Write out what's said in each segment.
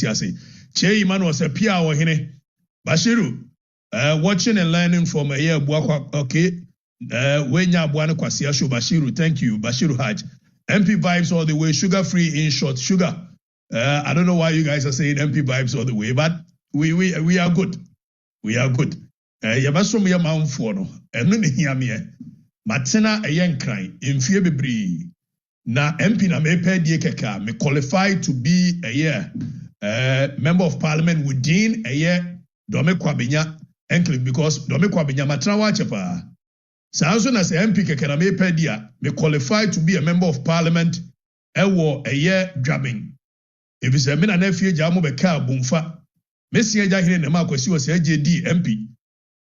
tiase. Che man was a pia or hine. Bashiru, watching and learning from a year, okay. When ya buana kwasia show Bashiru, thank you, Bashiru Haj. MP vibes all the way, sugar free in short, sugar. I don't know why you guys are saying MP vibes all the way, but we are good. We are good. Yabasom ya man for no, and no hear me. Matena a young crying in fear be na MP na me pay die keka me qualified to be a year member of parliament within a year do me kwabenya enkle because do me kwabenya matena wa chepa. Sanso na se MP keke na me pay dia me qualified to be a member of parliament ewo a year drabbing. If it's a me na nephew jamu be ka bumfa. Me sia ja hine na ma kwasi wo se JD MP.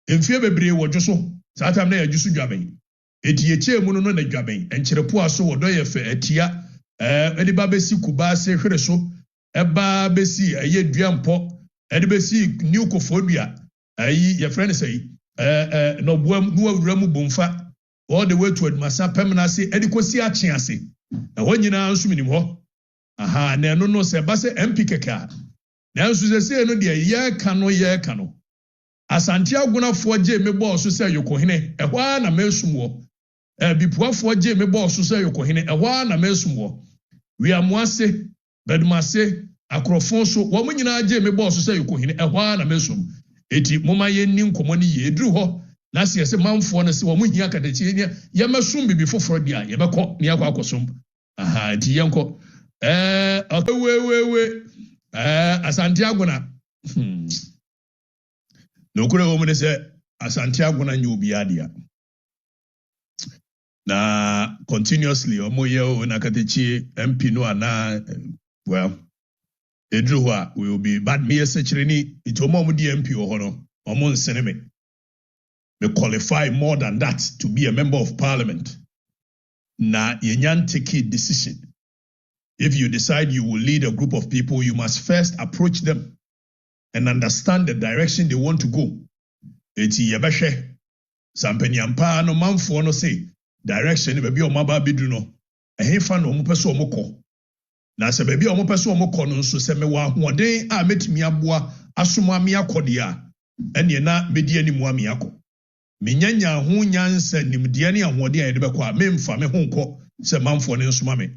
Emfie bebre wo dwoso. Sa time na ya dwoso drabbing. Eti yeche mu no na dwaben encherepo aso wodo ye fe atia edi ba besi kuba se hwere so eba besi eye duampo edi besi new kofodua ayi ye friend say no boam no awura mu bomfa all the way to Admasa Pemna say edi kosi ache ase ho nyina nso minim ho aha na no no se ba se MP keka na nso se no de ye ka no Asante Agunafo je me boss so say yokohene ehwa na mesum wo bipuafo je me boss so say yokohene ehwa na mesum wo wiamoase bedumase akrofon so wo nyina je me boss so say yokohene ehwa na mesum eti moma ye ni nkomo ni ye eduru ho na se se manfo na se wo hia kadachi ni ye mesum bibi foforo dia ye bekọ ni akọ akosom aha eti ye nko we Asante Aguna no kure wo me se Asante Aguna nyu biadia na continuously omoye o na Okatakyie MP no ana well edru ho we will be but me sechire ni itomo mu di MP ho no omo nsene me qualify more than that to be a member of parliament na yenyan take a decision. If you decide you will lead a group of people, you must first approach them and understand the direction they want to go. Eti yebehwe sampanyampa no manfo no say direction be o maba bidu no ehefa no mo pese o mokọ na se be o mo pese o mokọ no nso se me wa ahoden a metimi aboa asomo ame akode a ene na medi animu ame akọ menyanya ho nyansa nimde ne ahoden a yede bekọ a memfa me ho nkọ se manfo ne nso mame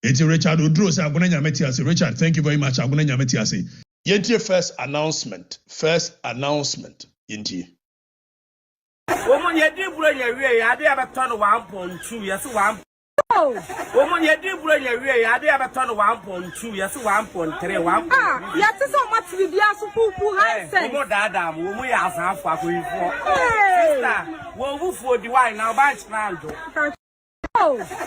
eti Richard Odro se Aguna Nyameti ase. Richard, thank you very much. Aguna Nyameti ase. Yentie first announcement yentie woman ye di bro ye wie ya dey abeton 1.2 yes 1 woman ye di bro ye wie ya dey abeton 1.2 yes 1.3 1 ya ti so much bi bia so pupu handset woman dada mo woman ya asanfo akoyifo sister wo wufu di wine na ba china ndo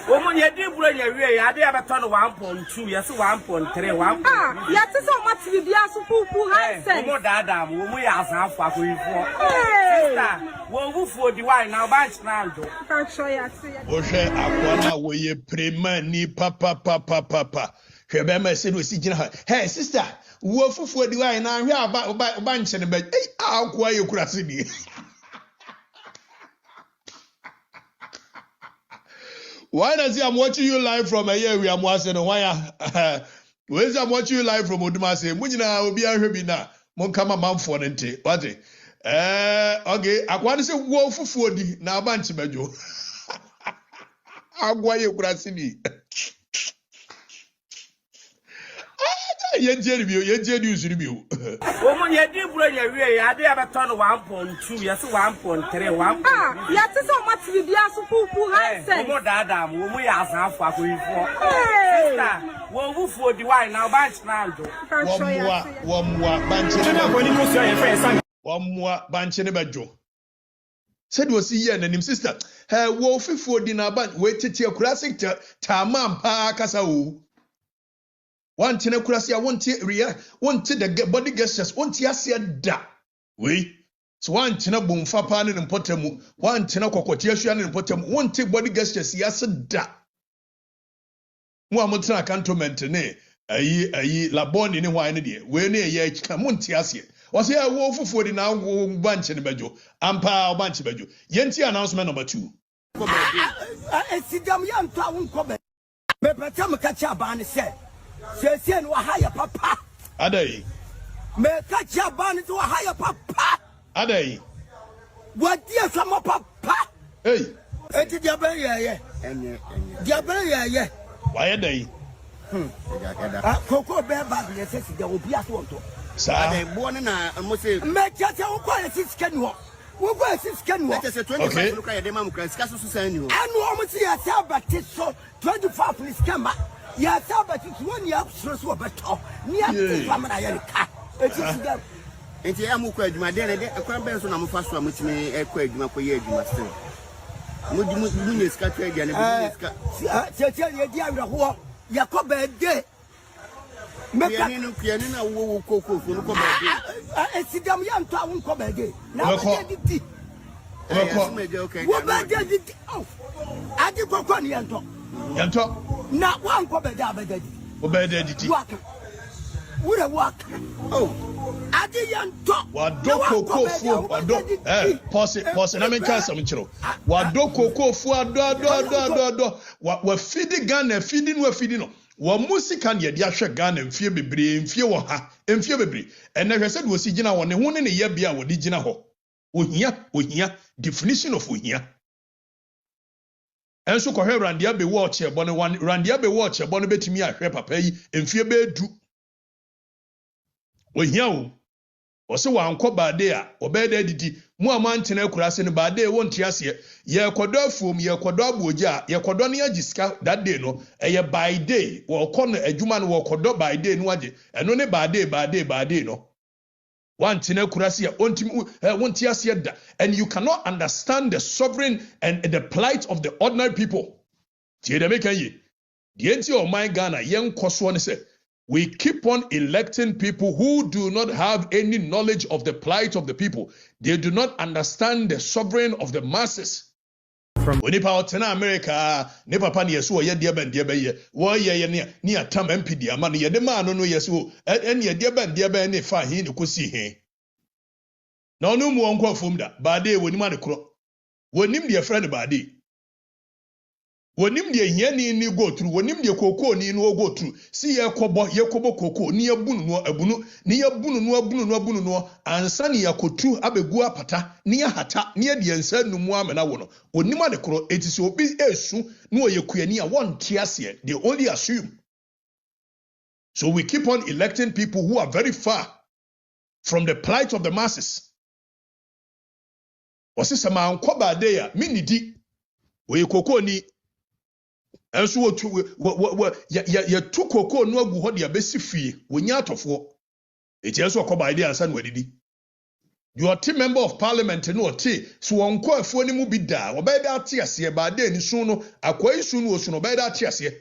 woman ye di bro ye wie ya dey abeton 1.2 yes 1.3 1 ya ti so much bi bia so pupu handset woman dada mo woman ya asanfo akoyifo sister wo wufu di wine na ba china ndo Oshe akwana wo ye prema ni papa hwebe ma se no si gina ha hey sister wo fufu di wine na hwe aba nche ne ba akwa ye kurase ni Why does I'm watching you live from a year we am watching no why where's I'm watching you live from Odumase munyina obi ahwe bi na mon kama manfo ne nte what okay akwani se wo fufu odi na aba nche bajo agwa ye kurase ni yentie news ni bio woman ye di bro ye wie ya dey abeton 1.2 yes 1.3 1 ya ti so much bi bia so pupu handset woman dada mo woman ya asanfo akoyifo sister wo wufu di wine na ba china ndo womwa banche na boni ko so ye friend womwa banche ne bajo said was ye nanim sister wo fufu di na ban we tete kurase tamampa kasa wo one tina kurasi want the body gestures want yasia da we so one tina bumfa pa ne mpotemu one tina kokoti asua ne mpotemu want body gestures yasa da mo amotra cantonment ne ayi laboni ne hwan ne de we ne ye akika mo ntiase o se wo fufu di na wo banche ne bajo ampa banche bajo yenti announcement number 2 sidam ya ntwa won ko be betem ka cha ba ne se Sesien wa haya papa. Adai. Me catch your bunny to a higher papa. Adai. What dear some papa? Hey. It's Diaberia, Diaberia. Why a day? Cocoa bear bag, yes, there will be a photo. Sir, born in a must say, make just a quality scan walk. What was it scan walk? let us 25 look at the mamma Cascasso to send you. And almost see a Sabat so 25 police camera. Yes, Sabat is 1 year stress over top. Near the family. And the Amuka, my dear, a cranberry on a fast one with me, a quake, my poor you must say. Would you scatter again? Tell you, dear, who Jacob a day. Pianina will cocoa for the I see them young town come again. Now, okay. What about the oh, I did go on Yanto. Yanto. Not one cocoa. Obedient. Would a walk. Oh, I did Yanto. What do cocoa for? Pause, and I mean, cast some children. What do cocoa for? Do. What we're feeding gun and feeding, we're feeding. Wa musikan ye dia hwe Ghana mfie bebre mfie wo ha mfie bebre ene hwe said wo si gina wo ne ho ne ye bia wo di gina ho ohia definition of ohia enso ko hwe randia be watch e bo ne randia be watch e bo ne betimi ahwe papa yi mfie be du ohia wo se wa anko baade a obeda didi mu amantena akurase ne baade wo ntiase ye kodo afuom ye kodo aboja ye kodo ne agiska that day no eye by day wo kono adwuma no wo kodo by day no age eno ne baade no wantena akurase ya wontiase da, and you cannot understand the sovereign and the plight of the ordinary people. Tie de make yi die nti o my Ghana yen koso ne se we keep on electing people who do not have any knowledge of the plight of the people. They do not understand the sovereign of the masses. When you out in America, ne papa ni yesu ye dia ben ye wo ye ni atam MPD ama no ye de ma no yesu en ye dia ben ne fa hi ne kosi he. Na onu mu onko fom da baade wonim ade kro. Wonim de friend baade. Wonim de hiani ni go through, wonim de koko ni no go through. Si ye kobo koko ni abunu no abunu ni abunu no ansa ni yakotu abegu apata ni hata ni de ensa numu amena wo no. Wonim ade kro etisi obi esu no yekuani a won tiase. They only assume. So we keep on electing people who are very far from the plight of the masses. Osisema anko baade ya minidi we koko ni enso ya tu koko no agu ho de abesi fie wonya atofo eti enso akoba ide ansa no adidi your team member of parliament no oti so wonko afuo ni mu bi da obeda ate ase ba da ni sun no akwai sun no osun obeda ate ase.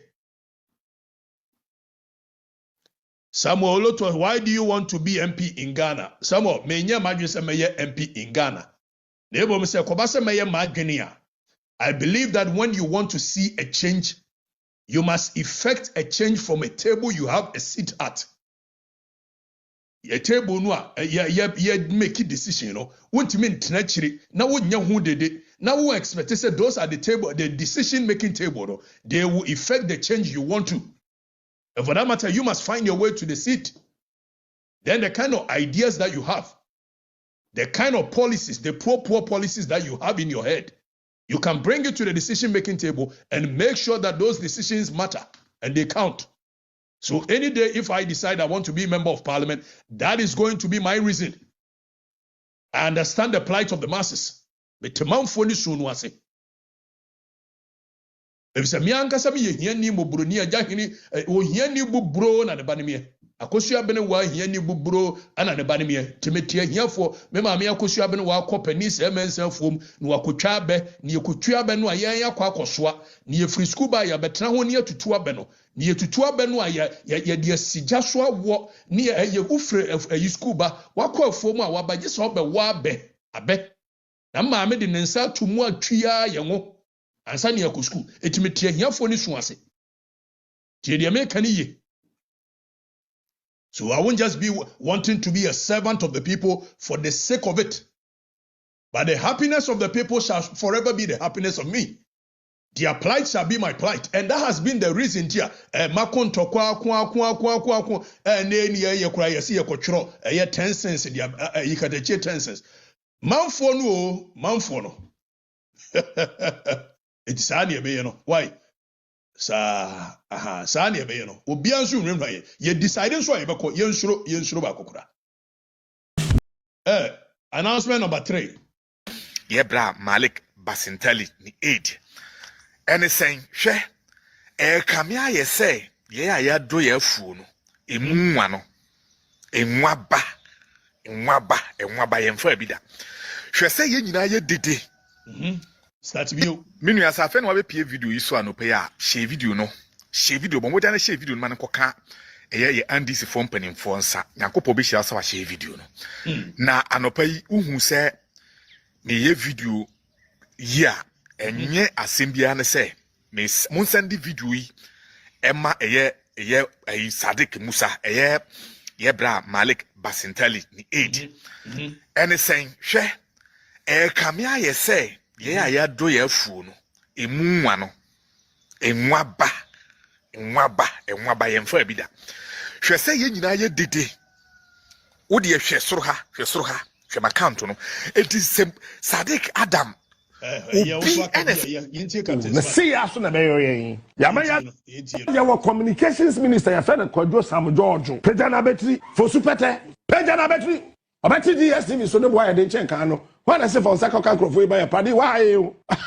Samuel Oloto, why do you want to be MP in Ghana? Samuel menya madwe se meye MP in Ghana na ebo me se koba se meye madwene a I believe that when you want to see a change, you must effect a change from a table you have a seat at. A table no ye make a decision, you know. Won't mean tenachiri. Now would who did it. Now who expect to say those are the table, the decision making table, no? They will effect the change you want to. And for that matter, you must find your way to the seat. Then the kind of ideas that you have, the kind of policies, the poor policies that you have in your head, you can bring it to the decision-making table and make sure that those decisions matter and they count. So any day, if I decide I want to be a member of parliament, that is going to be my reason. I understand the plight of the masses. But temanfoni sunwase. If se mi ankasa mi ye ni mobro ni ajahini o hiani bubro na ne banimie. Akosua bene wa hiani bubro ana ne banimie. Temetia hiafo me ma me akosua bene wa kopani se mensafom na wakotwa abe ni ekotwa abe no ayen yakwa akosoa ni efri school ba ya betena ho ni atutu abe no ni etutu abe no ya de asigya so awo ni ye ufre school ba wakwa afom a wabaje so obe wa abe na ma me de nensa tumu atwia yenwo ansa ni akosku etimetia hiafo ni suase tie de me kan ye. So I won't just be wanting to be a servant of the people for the sake of it. But the happiness of the people shall forever be the happiness of me. Their plight shall be my plight. And that has been the reason here. Makon to kwa and then ye cry, see a cochro, 10 cents in the you can 10 cents. Manfono. It's Sanya Bayano. Why? Sa Sanya Bayano. Obiansu remember ye decided so I bako yen shuro bakokura. Announcement number 3. Yebra Malik Basinteli ni aid. Anything, she, Kamia, ye say, ya do ye fool, Emuano, Emwaba, Enfabida. She say, ye did. Start view. Minu as I found what pay video is so an opea, she video no, she video, but more than a she video man coca, ye Andy's phone pen in Fonsa, Yanko Bisha saw a she video no. Na an opay who say, me ye video, yeah. Enye asimbia ne say miss munsendi video yi emma eye Sadik Musa yebra Malik Basinteli ni aid anything hwe kamia ye say ye do ye fu no emunwa no enwaba yemfa bida hwe say ye nyina ye dede wo de hwe soro ha hwe account no it is Sadik Adam see us on the mayor. Your communications minister, your friend Kojo Sam George, Pejana Betri, for Supete, Pejana Betri. I bet you DSTV so no why they change cano. When I say for Sako Kanko by a party, why you? I'm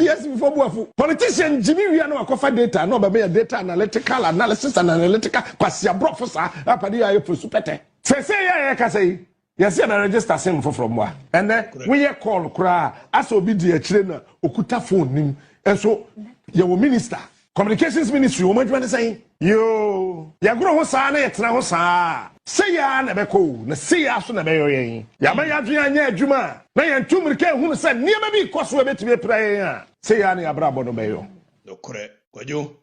DSTV for Buafu. Politician Jimmy, we are no coffee data, no by data analytical analysis and analytical, Passia Professor, a party for Supete. Say, I can say. Yes, I register same from where. And then we hear call cry as obedient trainer okuta phone nim. And so your minister, communications ministry, what you say? Yo, ya grow sa na yetra ho sa. Say ya na beko, na say ya so na be yoyen. Ya ma ya dua nya adwuma. Na ya ntumrike hu se niam bi koso betime praye ya. Say ya na ya brabo no be yo. No kore, Kojo.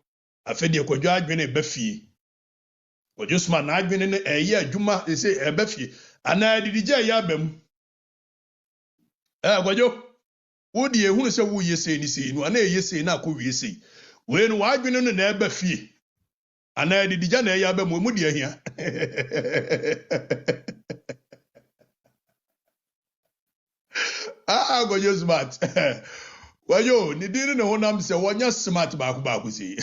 Afedi Kojo adwene ba fie. Kojo sma na adwene ne eye adwuma e say e ba fie. Ana didija ya bam Kojo wodi ehunu se wo yese ni sei no ana yese na akọ wiese we no wadwene no na eba fie ana didija na ya bam mu de ahia Kojo smart Kojo ni diri ne honam se wonya smart ba sei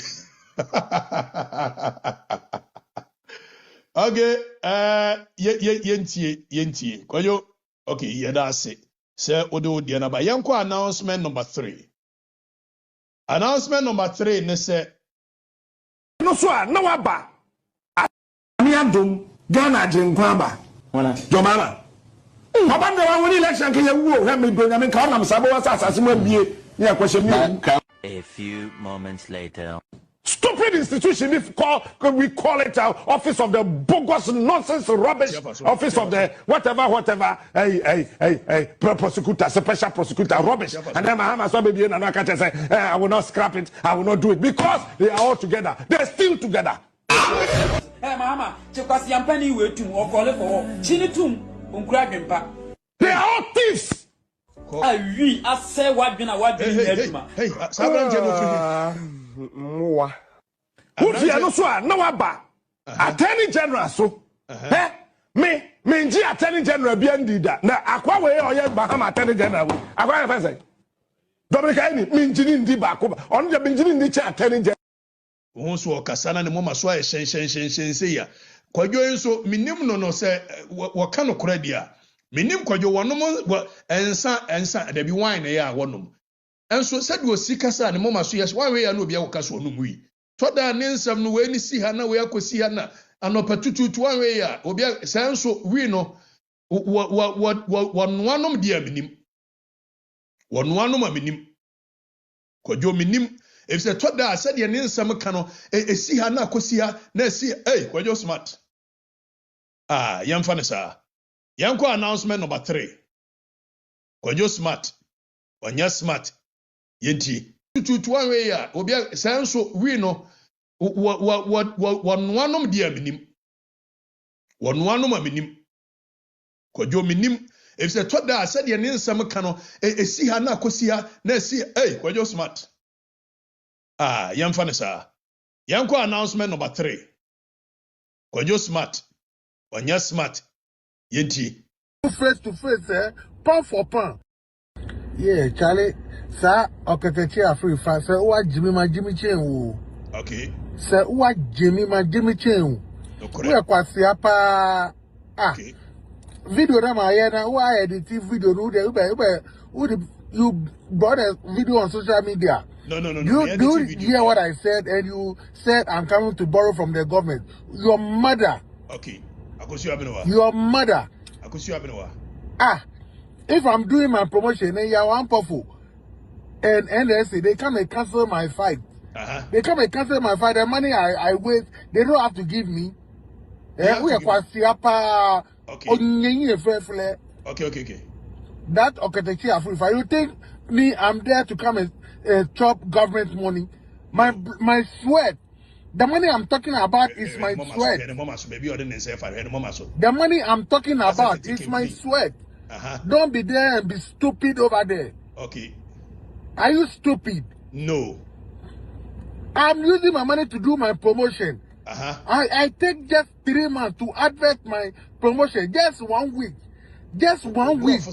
Okay, yentie. Kojo, okay, yedase. Say odo di anaba. Yanko announcement number 3. Announcement number 3 ne say no so na waba. Ami adom Ghana jinkwamba. Wala. Jomama. Obande wa woni election ke yewu he me do nyame ka onam sabo wa asase mo bie. Ni akwahye mi. A few moments later. Stupid institution, we call it office of the bogus nonsense rubbish, office of the whatever, prosecutor, special prosecutor, rubbish. And then Mahama saw baby and I say, I will not scrap it, I will not do it because they are all together. They're still together. Hey, Mahama, because Yampani way to or call it for Chinitum, they are all thieves. I say what been a what Mwa. Ufi anoso a na waba. Attorney General so. Me nji Attorney General bi andida. Na akwa we oye Bahama Attorney General. Akwa ya say. Dominica ni me nji ndi ba ko ba. Onu je me nji ndi cha Attorney General. Wo so okasana ne moma so a shen se ya. Kojo enso minim no se wo ka no kora dia. Minim kojo wonom ensa da bi wine ya wonom. Enso said wo sikasa ne moma so yes one way ya no bia wo kaso no mu yi to da ne nsam no we ni si ha na we akosi ha na anopatututu one way ya obi senso wi no wonoanom dia minim wonoanom aminim kojo minim if say to da said ye ne nsam ka no esi ha na akosi ha na esi kojo smart yamfa ne sa yanko announcement number 3 kojo smart wanya smart yenti tutu anwe ya obi senso wi no wonoanom dia minim wonoanom aminim kojo minim if the thought that said your name some cano see her na kosia na see hey when you smart yam fanisa yanko announcement number 3 when you smart when you smart yenti face to face pound for pound. Yeah, Charlie, sir, Okatakyie Afrifa, sir, what Jimmy Chen. Okay. Sir, what Jimmy Chen. We are quite siapa. Okay. Video na mayena, why edit video no there? You brought a video on social media. No. You hear what I said, and you said I'm coming to borrow from the government. Your mother. Okay. Akosu your mother. Akosu if I'm doing my promotion, and you're one powerful, and NSA, they come and cancel my fight. They come and cancel my fight. The money I wait, they don't have to give me. We are quite siapa. Okay. Okay. That Okatakyie Afrifa. You think me? I'm there to come and chop government money? My sweat. The money I'm talking about is my sweat. The money I'm talking about is my sweat. Don't be there and be stupid over there. Okay. Are you stupid? No. I'm using my money to do my promotion. I take just 3 months to advert my promotion. Just 1 week. Just 1 week.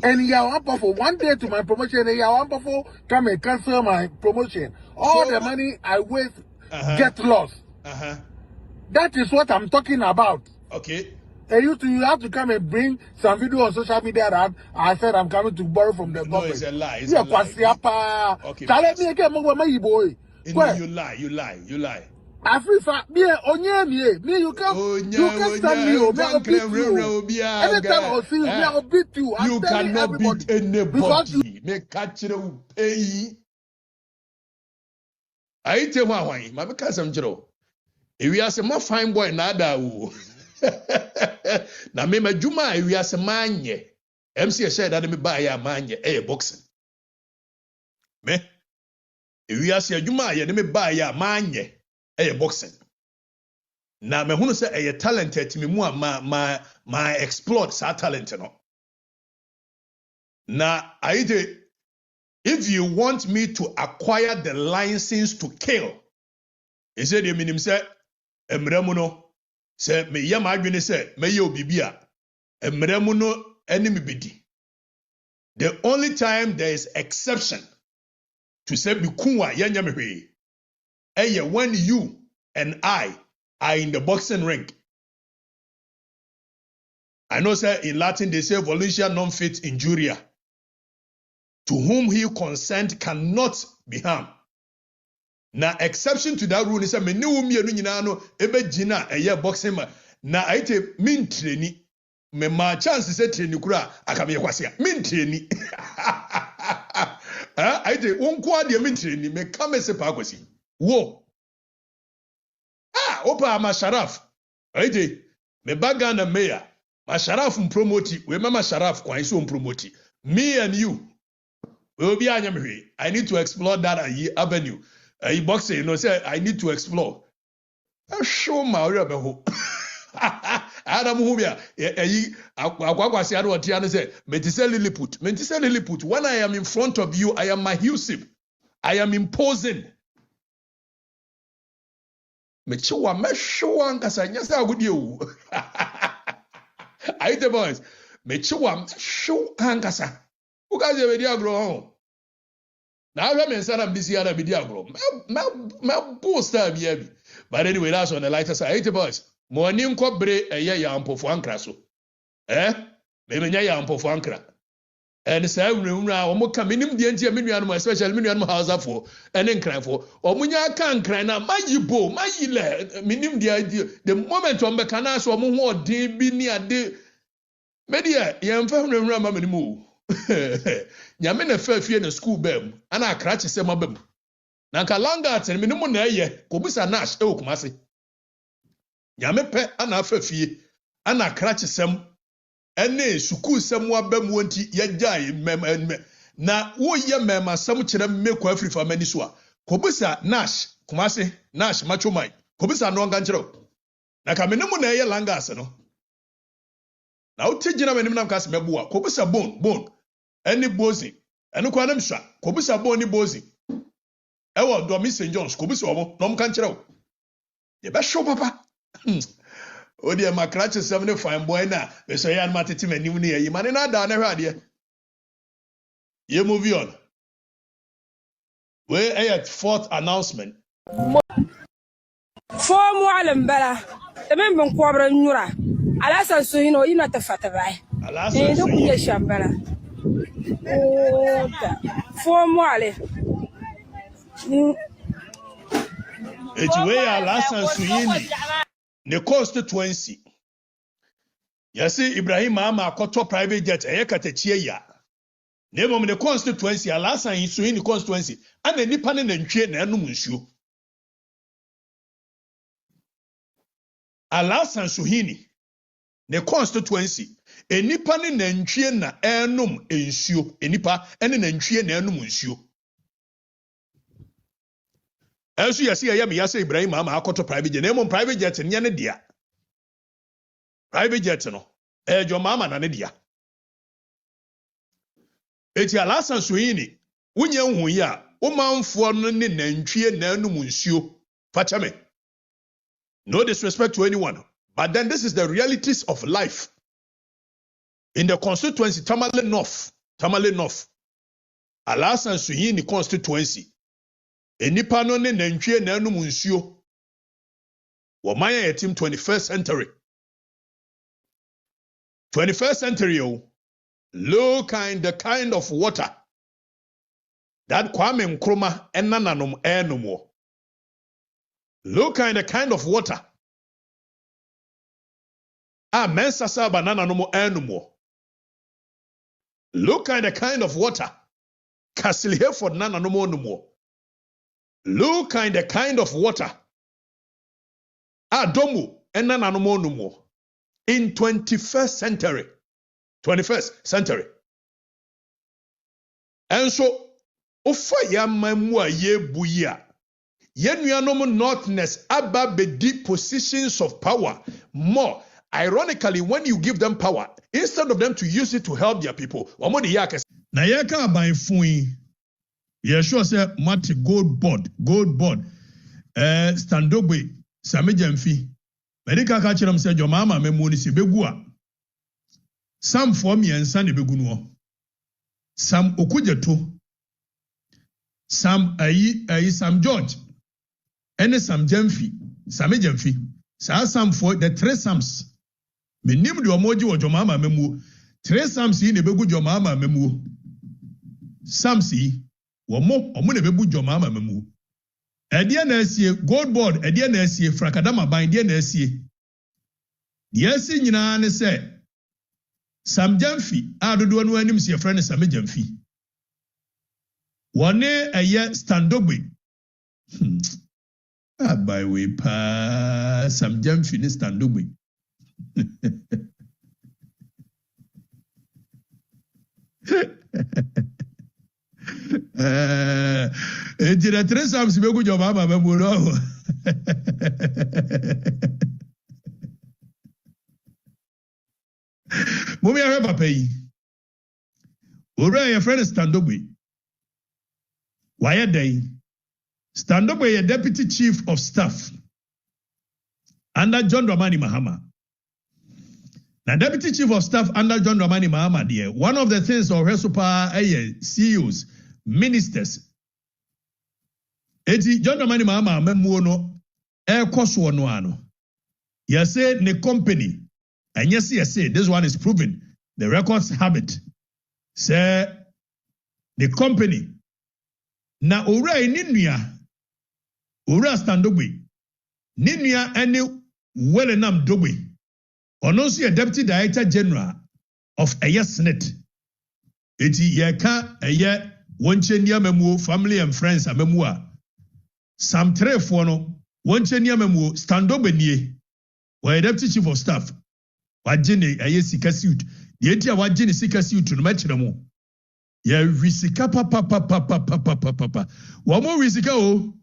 And you are for 1 day to my promotion, and you are for come and cancel my promotion. All the money I waste get lost. That is what I'm talking about. Okay. And you have to come and bring some video on social media that I said I'm coming to borrow from the government. No, it's a lie. It's a lie. Okay. You lie. Afrifa, me you can't stand me, I'll beat you. Anytime I'll see you, I'll beat you. You cannot beat anybody. Make catch you pay. I tell why, my cousin Joe. If we are some fine boy, nada. Na me majuma if we are some manye. MC said that me buy a manye, boxing. Me? If we are some juma, me buy a manye. Boxing. Na me hunu say talented me mu ma explore sa talent no. Na if you want me to acquire the license to kill, he said the minim say emremu no say me yam adwene say me ye obibi a emremu no enemy bidi. The only time there is exception to say bikunwa yanya me hwe. When you and I are in the boxing ring. I know, sir, in Latin they say voluntary non fit injuria. To whom he consent cannot be harmed. Now, exception to that rule is that me no ebe jina boxing ma. Na aite min training. Me ma chance say training kura akame kwasia. Min training. Aite unkwa de min training me kame se pa kwasi. Whoa. Opa Masharaf. Aite me baga na mayor. Masharaf mpromoti. We mama Sharaf kwa iso mpromoti. Me and you. We will be anyamwe. I need to explore that avenue. Boxing, you know, say I need to explore. Show my ho. Adam Hubia. Akwasi ado tiano say Mentise Lilliput. When I am in front of you, I am mahusive. I am imposing. Mechiwa meshowa nkasa nyasa agudi o. Aite boys. Mechiwa meshowa nkasa. Ukaze we dia agro. Na awe mensana mbisi ana bidi agro. Ma booster bi. But anyway, that's on the lighter side. Aite boys. Mo ani nkobre eye ya ampofo ankra so. Me menya ya ampofo ankra. And say nwura omo ka minim die ntia menuanom especially menuanom housefo ene nkranfo omunya ka nkran na mayibo mayile minim die the moment ombeka na so omo ho odin bi ni ade media yemfa nwura ma manimu nyame na fafie na school bam ana akrache se mabam na nka langat minim na eye kobusa nash okumase nyame pe ana fafie ana akrache sem ene suku semwa bamu nti yagyae na wo ye mema sam kire mmekwa Afrifa mani so a kobusa nash kumase nash macho mai kobusa no nga nkire na ka menemu na ye langas no na wote gina manim nam ka se meboa kobusa bone any bozi eno kwa nam sha kobusa bone ni bozi ewo do St. John's kobusa omo no mka nkere wo ye be show papa odi e makrache 7 fine boy na be so ya matete manim ne yi mane na da na hwe ade ye move on we at fourth announcement for mualim bala tamen ben kwabra nyura ala san so hino ina tafata bai ala san so kunya shambala for muale we ala san so yini the constituency yasi Ibrahim ama akoto private jet eyekatachie ya Nemo the constituency alasa in so in the constituency and the nipa ne ntwe na enum nsuo alasa suhini the constituency enipa ne ntwe na enum nsuo enipa ene na ntwe na enum nsuo Enso yesi ya me yase Ibrahim ama akoto private jet nemo private jet nya ne dia private jet no ejo mama na ne dia eti alasan soyini wunye hu ya womanfo no ne nantwie na anum nsuo fachame no disrespect to anyone but then this is the realities of life in the constituency Tamale North alasan soyini constituency enipa no ne nantwie na anum nsuo wo maya yetim 21st century look kind the kind of water that Kwame Nkrumah enananom enumo. Look kind the kind of water mensasa banana nomo enumo. Look kind the kind of water Castle Hereford nana nomo numo. Look kind the kind of water domo enananom numo in 21st century. And so, ofa ya mamu a ye buya. Ye nuanom northness aba bedi positions of power more. Ironically, when you give them power, instead of them to use it to help their people, omodi yakes. Na yeka by fui. Ye sure say mati goldbod. Standogbe samejemfi. Medika ka chiram say your mama memu ni si begua. Sam form yensa ne begunuo. Sam okujeto. Sam Sam George. Ene Sam Jemfi. Same Jemfi. Sa Sam for the 3 Sams. Menim de omoji wo jomama memu. 3 Sams yi ne begu jomama memu. Sams yi omo ne bebu jomama memu. Edie na asie goldbod, edie na asie frakadama ban, edie na asie. Yesi nyina ne se Sam Jamfi, adodo no anim se friend Sam Jamfi. Wone eye standogbe. By we pa Sam Jamfi ne standogbe. Ejira 3 Sams be gujo mama be mu no. Mumi ya papa yi. Ora your friend Standogbe. Why dey? Standogbe ye deputy chief of staff under John Dramani Mahama. Now deputy chief of staff under John Dramani Mahama there. One of the things of Resupa CEOs, ministers. Eti John Dramani Mahama memu no koso no ano. You say the company. And yes, this one is proven. The records have it. Say the company. Na ora ninuya. Ora Standogbe. Ninuya any Wellenam Dogbe. Ono si a deputy director general of Aya Senate. Eti yeka eye wonchenia memu family and friends amemua. Sam 3 no wonchenia memu Standogbe nie. Wa deputy chief of staff. Wajene aye sika suit. The etia wajene sika suit no machira mo. Ya risika papa. Wa mo risika o.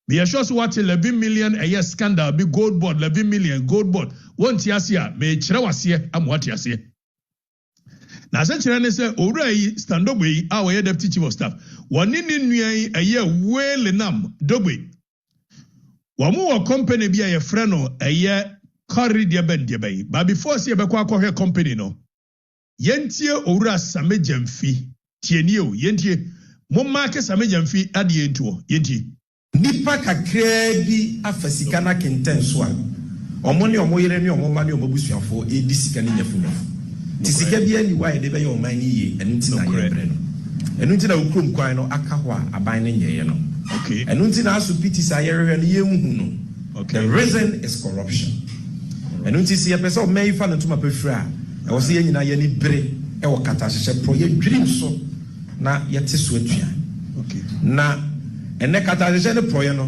Be assured what 11 million a year scandal be goldbod 11 million goldbod. Won't yasia me chrawase am what yasia. Na se chire say owura yi stand up we our deputy chief of staff. Woni ni nua a year welenam dogwe. Wamu wa company bi a ye frɛ no a year carry de ben de bay. But before say be kwa akɔhwɛ company no. Yentie owura samejamfi tieni o yentie mo mark samejamfi ade ento yentie. Nipa kakra bi afasika na kenten so a omo ne omo yere ne omo ma ne omo busuafo edi sika ne nyafu no ti sika bi ani wa de be ye oman ni ye enu nti na ye bre no enu nti na ukrom kwan no aka ho a aban ne nyeye no okay enu nti na asopiti sa yere ne ye hu no okay the reason is corruption enu nti si ye pese o mai fa no tuma pefra e wo se ye nyina ye ni bre e wo kata hye pro ye dwirim so na ye te so atua okay na ene kata the proye no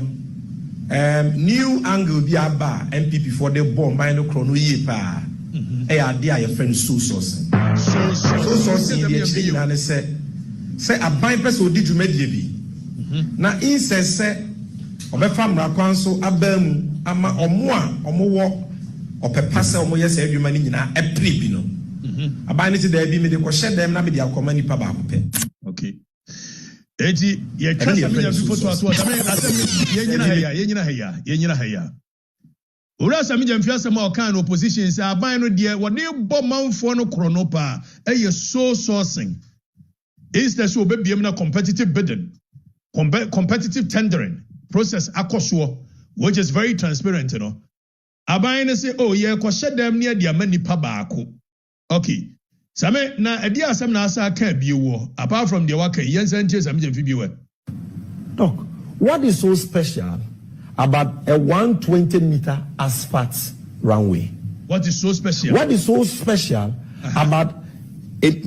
new angle bi aba MPP for the bomb by no chrono ye pa e ade a ye friend so source ye chi na ne say aban pese odi dwumadie bi na inse say obefa mra kwan so abamu ama omo a omo wo opepa se omo ye say adwuma ni nyina e pre bi no aban ne ti da bi me de ko hye dem na me de akoma nipa ba ko pe okay eti ye trust me ya photo aso da me asem yenyina heya ora sami jamfi asem o kan opposition say aban no de wo de bo manfo no krono pa eye so sourcing is the so bebiem na competitive bidding competitive tendering process akoso which is very transparent you know aban no say oh ye ko shedam ne de amani pa baako okay Same na edi asem na asa ka biwo apart from the waka yensantie same jamfi biwo. Doc, what is so special about a 120-meter asphalt runway? What is so special? What is so special about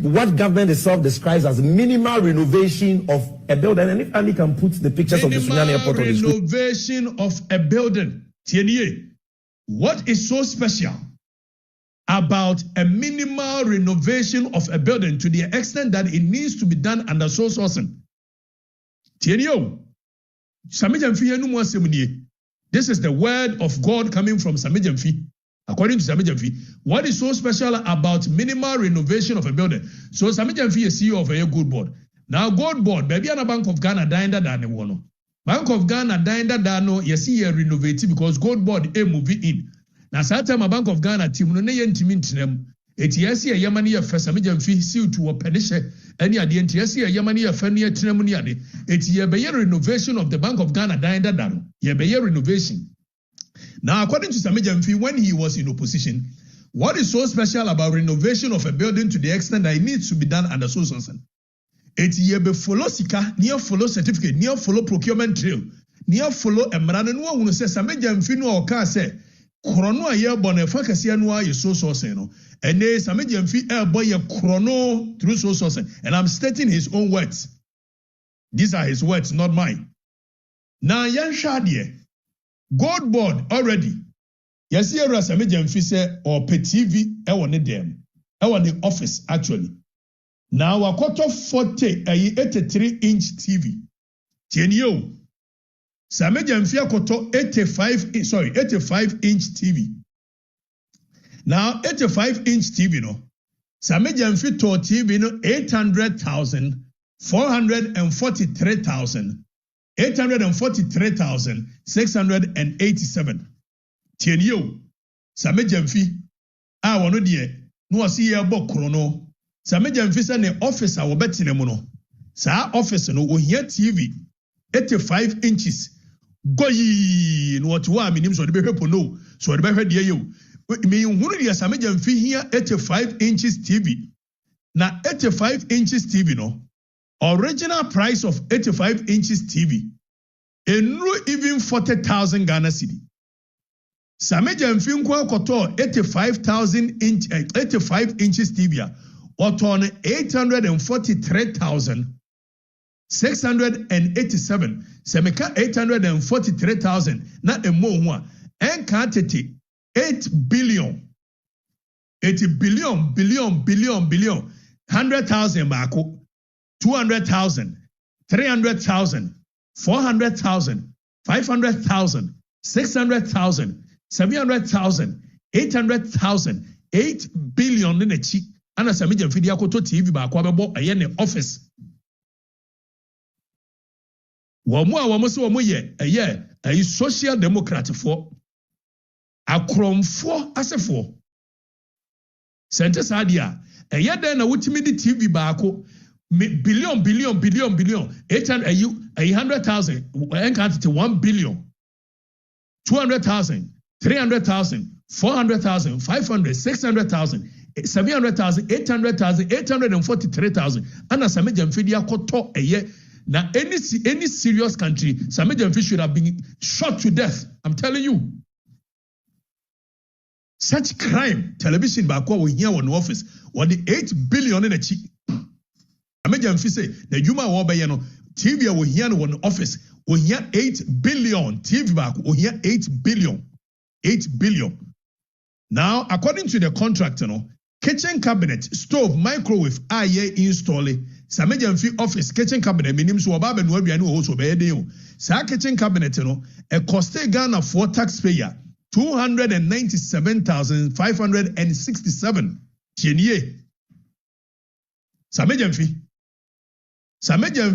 what government itself describes as minimal renovation of a building? And if Ali can put the pictures of the Sunyani Airport on the screen. Renovation of a building. Tieniye, what is so special about a minimal renovation of a building to the extent that it needs to be done under sole sourcing? Tienio, this is the word of God coming from Samijamfi. According to Samijamfi, what is so special about minimal renovation of a building? So Samijamfi is CEO of a goldbod. Now goldbod, baby, and a Bank of Ghana dined that than one. Bank of Ghana dined that no, you see a renovate because goldbod a movie in. Na saa time Bank of Ghana team no ne yentimi ntinem etiasi yamani ya fesa Samijamfi si to openishe any ade etiasi yamani ya fani etinemu ni ade eti ye be renovation of the Bank of Ghana dined that ye be renovation. Now according to Samijamfi, when he was in opposition, what is so special about renovation of a building to the extent that it needs to be done under sole sourcing? Eti ye be follow sika, near follow certificate, near follow procurement trail, near follow emrano no one say Samijamfi no oka say Chrono a year born a fakasi anwa ye so sourcing no. And they Samijamfi boy ye chrono through so sourcing. And I'm stating his own words. These are his words, not mine. Now yan shadie goldbod already. Yes, here Samijamfi say or pe TV ne dem. The office actually. Now a quarter 40 a 83-inch TV. Tienio. Samijamfi akoto 85-inch TV. Now 85-inch TV no. Samijamfi to TV no 800,000, 443,000, 843,687. Tienio. Samijamfi a wono de no asi ye bokro no. Samijamfi say ne office a wo betine mu no. Sa office no ohia TV 85 inches. Goyi no what wa minim so de be hwepo no so de be hwe de ye me hunu de Samijamfi here 85 inches TV na 85 inches TV no original price of 85 inches TV enru even 40,000 Ghana cedi. Samijamfi nko akoto 85 inches TV a oton 843,687 semeka 843,000 na emo ho a enka tete 8 billion 80 billion 100,000 baako 200,000 300,000 400,000 500,000, 600,000, 700,000, 800,000, 8 billion in a cheap. And as a medium video to TV back a office. A social democrat for a chrome for as a for. Sente Sadia, a year then a ultimate TV bako billion 800,000 and 1 billion 200,000 300,000 400,000 500 600,000 700,000 800,000 843,000 and as a major media koto a year. Now any serious country, some major should have been shot to death. I'm telling you. Such crime, television back what we hear on office, or the 8 billion in a cheap. I major say the Juma Wabayano TV will hear on office, we hear 8 billion TV back, we hear 8 billion. 8 billion. Now, according to the contract, kitchen cabinet, stove, microwave, installing. Some major office kitchen cabinet, minimum so above and where we are also bed. Sa kitchen cabinet, a cost Ghana for taxpayer. 297,567 tienye. Samejem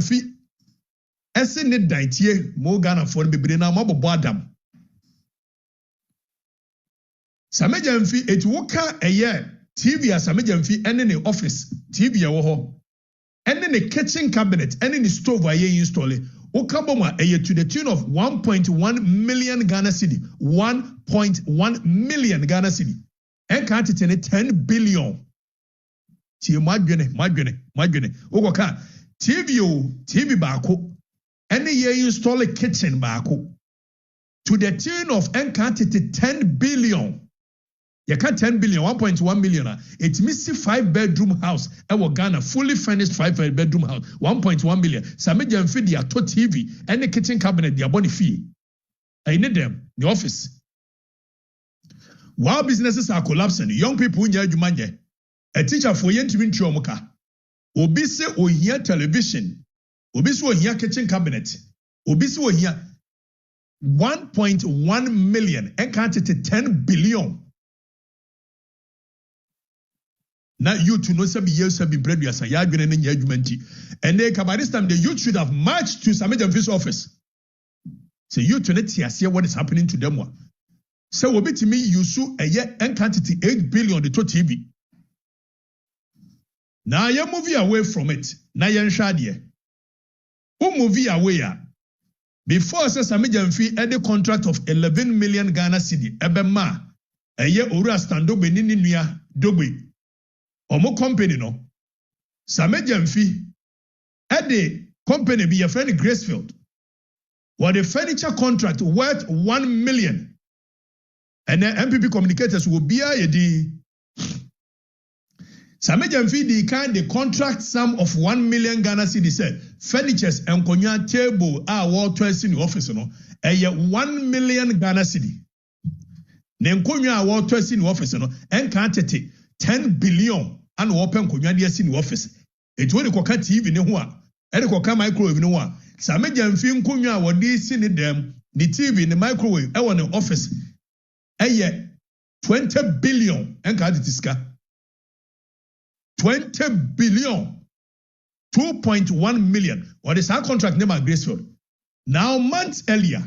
fi ese ne dantie mo Ghana for bebre na mabobo adam. Samejem fi etuwoka eye TV a samejem fi ene ne office TV ya wo ho. Ene ne kitchen cabinet ene ne stove aye install. Okaboma to the tune of 1.1 million Ghana cedi. 1.1 million Ghana cedi. And can't it 10 billion. Tie madwene. Okoka TV bako. Any year install a kitchen bako. To the tune of and 10 billion. You can't 10 billion, 1.1 million. It means 5-bedroom house. Our Ghana fully furnished 5-bedroom house, 1.1 million. Some medium feed their to TV and the kitchen cabinet, their body fee. I need them, the office. While businesses are collapsing, young people in Yajumanje, a teacher for Yentwin Chomoka, Obise or hear television, Obise or hear kitchen cabinet, Obise or hear 1.1 million and counted 10 billion. Now you to know some years have been previous and yard and judgment. And they come by this time the youth should have marched to some major office. So you to let see what is happening to them. So will be to me you sue a year and quantity 8 billion the TV. Now you moving away from it. Now you shadi. Who movie away? Before says a major fee at the contract of 11 million Ghana cedi. Ebema a year ora stando benini nuya dogwe. Omo company no. Samejam fee at the company be a friend Gracefield. What the furniture contract worth 1 million. And the MPP communicators will be a di. Samejam fee the kind the contract sum of 1 million Ghana cedi said furnitures and konya table are world twice in the office no. A 1 million Ghana cedi. Then konya world twice in the office no. And quantity 10 billion and open konya in the office. It will go TV ne ho a. E de go microwave ne ho a. Samejam fee konya wodi si ne dem the TV the microwave e won the office. 20 billion and can't discuss 20 billion 2.1 million. What is our contract name at Gracefield? Now months earlier,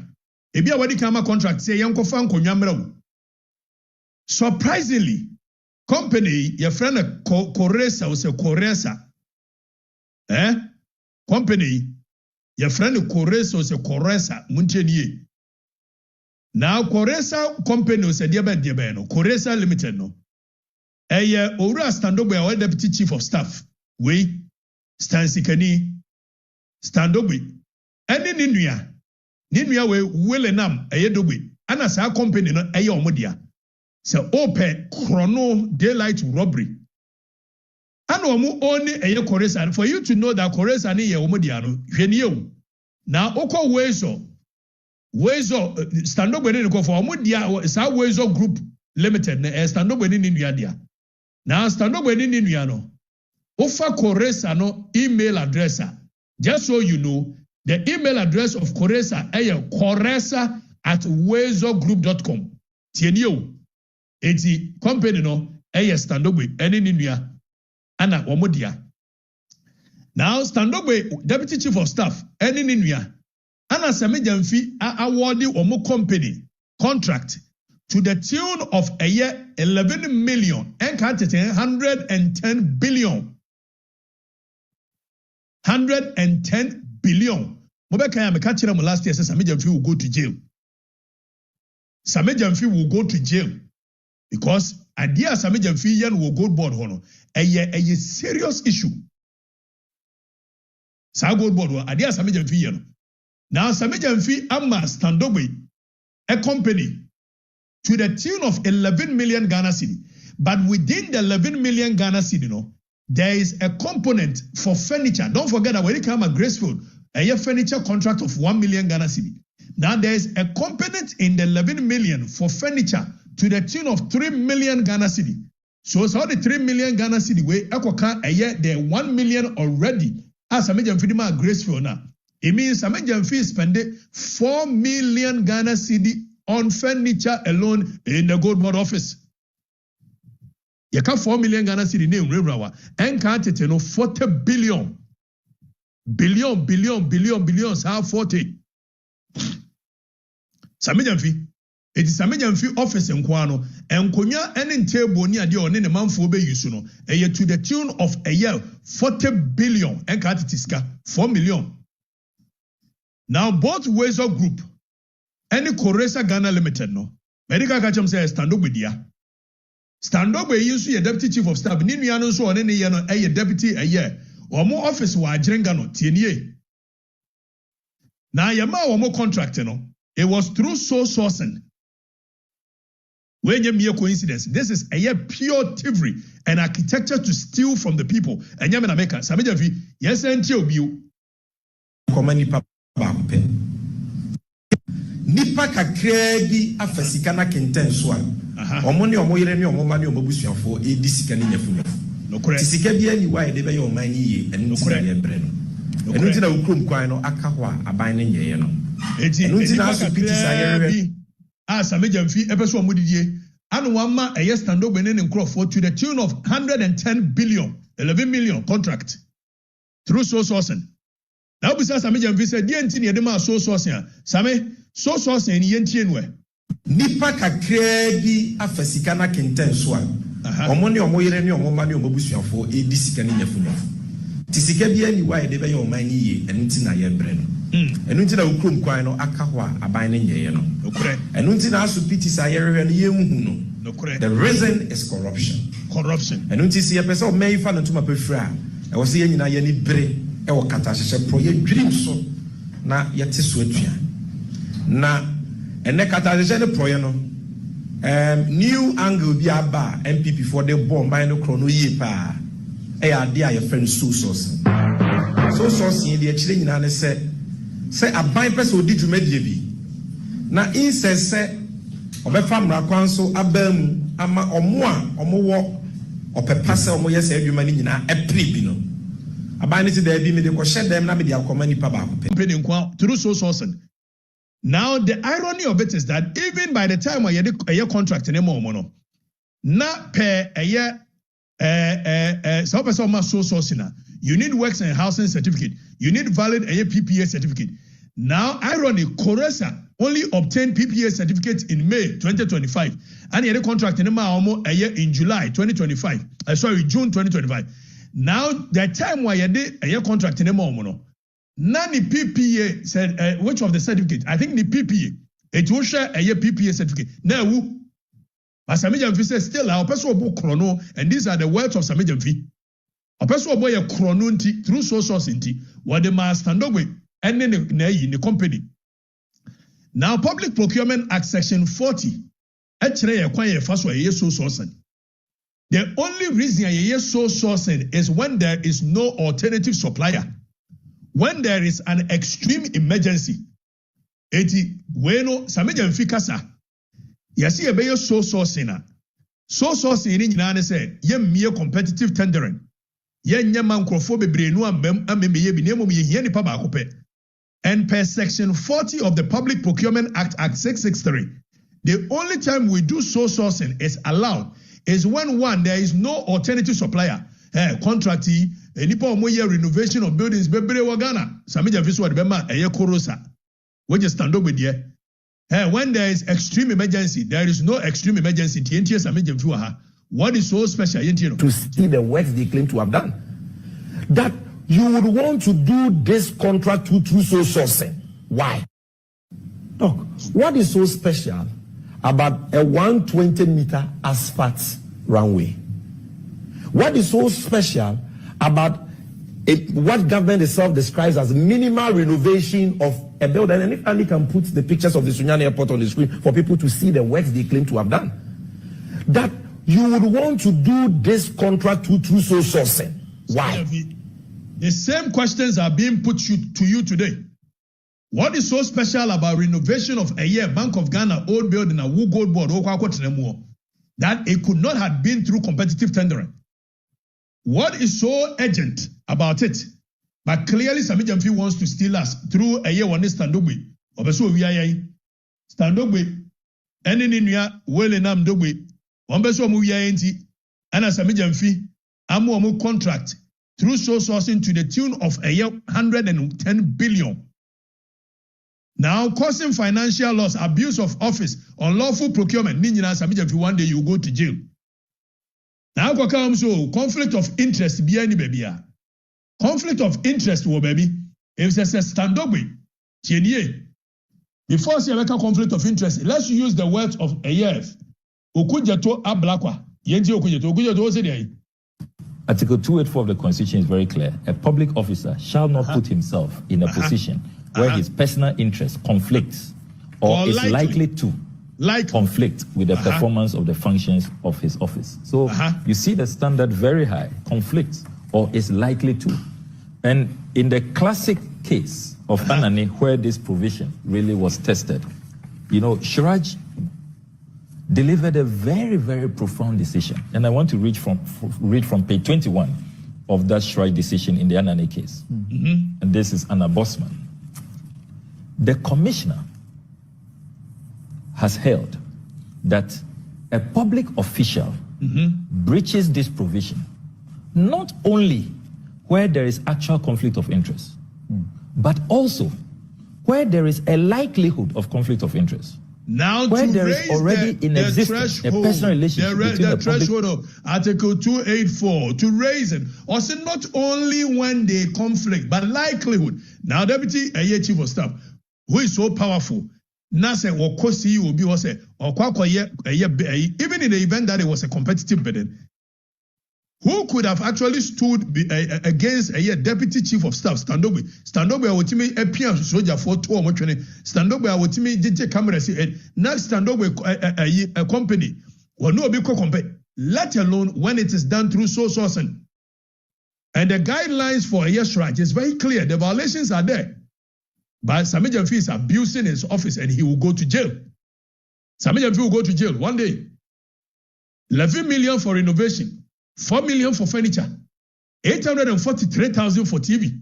ebi awadi kama contract say yanko fan konya mrawo. Surprisingly, company your friend Coresa was a Coresa. Company your friend Coresa was a Coresa munchenie. Now Coresa company was a diabe no Coresa Limited no. Ora Standobe our deputy chief of staff. We Stansikani Standobe. Any Ninuya we Willenam Ayedobe. And as our company no Ayomodia. So open chrono daylight robbery. And only a Coresa. For you to know that Coresa ni Omodiano, Genio. Now Oko Wezo stand up when you go for Omodia is our Wezo Group Limited, stand up when in India. Now stand up when in India. Offer Coresa no email address. Just so you know, The email address of Koresa is koresa@wezogroup.com. Tienio. Eti company no Standogwe ene ninua ana omodia. Now Standogwe deputy chief of staff ene ninua ana Samejamfi awarded omo company contract to the tune of 11 million and 110 billion. 110 billion. Mobeka ya mekachira mo last year says Samejamfi will go to jail. Samejamfi will go to jail because idea Samejamfi yan will goldbod hono. A serious issue. Sa goldbod wa idea Samejamfi yan. Now Samejamfi amma Standogwe a company to the tune of 11 million Ghana cedi. But within the 11 million Ghana cedi, there is a component for furniture. Don't forget that when it comes at Gracefield, a furniture contract of 1 million Ghana cedi. Now there is a component in the 11 million for furniture to the tune of 3 million Ghana cedi. So it's all the 3 million Ghana cedi way ekoka the 1 million already as Samejamfi at Gracefield now. It means Samejamfi spending 4 million Ghana cedi on furniture alone in the goldbod office. You can 4 million Ghana cedi name Rebrawa and can't it 40 billion. Billions have 40. Samejamfi. It is Samejamfi office in Kwano and Konya and table near the on in the month for be yusuno. A year to the tune of a year 40 billion and can't it 4 million. Now both Wezo Group any Koresa Ghana Limited no. Medical Kacham says Standogwe dia. Standogwe yusu ye deputy chief of staff. Ninu yano so one ye no a deputy a year. Or more office wa ajrenga no tienye. Na yama or more contract no. It was through sole sourcing. When you mere coincidence, this is a year pure thievery and architecture to steal from the people. And yamena meka Samejamfi yes and you. Komani papa. Nipa kakra bi afasika na kenten so a omo ne omo yere ne omo ma ne omo busuafo e di sika ne nyafu no correct sika bi ani wa e de be ye oman ni ye enu ti na ye bre no enu ti na ukrom kwan no aka ho a aban ne nyeye no enu ti na so piti sa ye re a Samejamfi epeso omo didie anu wa ma eye Standogwe ne nkrofo to the tune of 110 billion 11 million contract through sole sourcing. Now besides Samejamfi said the entity ne de ma sole sourcing Same so say ni yentie no nipa kakra bi afasika na kenten so a omo ne omo yere ne omo ma ne omo busuafo e di sika ne nyafu ti sika bi ani wa e de be ye oman ni ye enu ti na ye bre no enu ti na ukrom kwan no aka ho a aban ne nyeye no enu ti na aso piti sa ye rehwe no ye hu no the reason is corruption enu ti si ye pese o mai fa no tuma pefra e wo se ye nyina ye ni bre e wo kata hye pro ye dwirim so na ye te so atua na ene Constituency proye no new angle bi aba MPP for the bomb by no chrono ye pa e ade a ye friend so source ye de akire nyina ne se aban pese odi dwumadie bi na insese obefa mra kwan so abam ama omo a omo wo opepa se omo ye se adwuma ni nyina epre bi no aban ne ti da bi me de ko hye dem na me de akoma nipa ba ko pe nkwa through so source. Now, the irony of it is that even by the time we had a year contract in a moment, not per a year, so sourcing, you need works and housing certificate, you need valid a year PPA certificate. Now, irony, Koresa only obtained PPA certificate in May 2025, and he had a contract in a year in July 2025. June 2025. Now, the time we had a year contract in a moment. Nani PPA said which of the certificate? I think the PPA. It will share a year PPA certificate. Now, as Samejamfi says, still our person will chrono, and these are the words of Samejamfi. A person will a chrono through social inti. What the man Standogwe and then in the company. Now, Public Procurement Act Section 40. Actually, acquire first way so sourcing. The only reason a year so sourcing is when there is no alternative supplier. When there is an extreme emergency, eti weno Samejamfi kasa. Yasi ebe so sourcing. So sourcing ni nyina ne say ye mmie competitive tendering. Ye nyama nkrofo bebre nu amem ye bi na emom ye hia nipa ba ko pe. And per section 40 of the Public Procurement Act 663, the only time we do sole sourcing is allowed is when one, there is no alternative supplier. Contractee, nipa omoye renovation of buildings, bebre wagana. Samija fiso adbema korosa. Which is stand up with you. When there is extreme emergency, there is no extreme emergency. What is so special? To see the works they claim to have done. That you would want to do this contract through sole sourcing. Why? Look, what is so special about a 120-meter asphalt runway? What is so special about what government itself describes as minimal renovation of a building? And if Ali can put the pictures of the Sunyani Airport on the screen for people to see the works they claim to have done. That you would want to do this contract through sole sourcing. Why? The same questions are being put to you today. What is so special about renovation of a Bank of Ghana old building, a goldbod, that it could not have been through competitive tendering? What is so urgent about it? But clearly, Sami Jamfi wants to steal us through a year one standogwe. Obeso wiyayi. Standogwe. Eni ninuya wele nam dogwe. Ombeso mu wiyayi ana Sami Jamfi amu contract through sole sourcing to the tune of a year 110 billion. Now, causing financial loss, abuse of office, unlawful procurement, Ninja Sami Jamfi, one day you go to jail. Now, conflict of interest, conflict of interest, baby. If it's a standogwe, before you have a conflict of interest, let's use the words of AF. Okujato ablakwa. Article 284 of the Constitution is very clear. A public officer shall not put himself in a position where his personal interest conflicts or is likely to conflict with the performance of the functions of his office. So you see the standard very high, conflicts or is likely to. And in the classic case of Anani, where this provision really was tested, you know, Shiraj delivered a very, very profound decision. And I want to read from page 21 of that Shiraj decision in the Anani case. And this is Anna Bosman. The commissioner has held that a public official breaches this provision not only where there is actual conflict of interest, but also where there is a likelihood of conflict of interest. Now, where to there raise is already in existence a personal relationship between the threshold of Article 284 to raise it, also not only when they conflict, but likelihood. Now, Deputy Chief of Staff, who is so powerful, Nasa Wokosi will be also even in the event that it was a competitive bidding, who could have actually stood against a Deputy Chief of Staff, Standogwe? Standogwe, what me appear soldier for 2 or more training. Standogwe, what me DJ camera see next Standogwe a company or no big company, let alone when it is done through sole sourcing. And the guidelines for a year's right is very clear. The violations are there. But Sami Jamfi is abusing his office and he will go to jail. Sami Jamfi will go to jail one day. 11 million for renovation, 4 million for furniture, 843,000 for TV,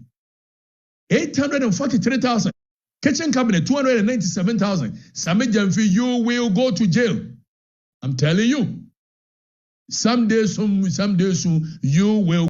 843,000. Kitchen cabinet, 297,000. Sami Jamfi, you will go to jail. I'm telling you. Someday soon, you will.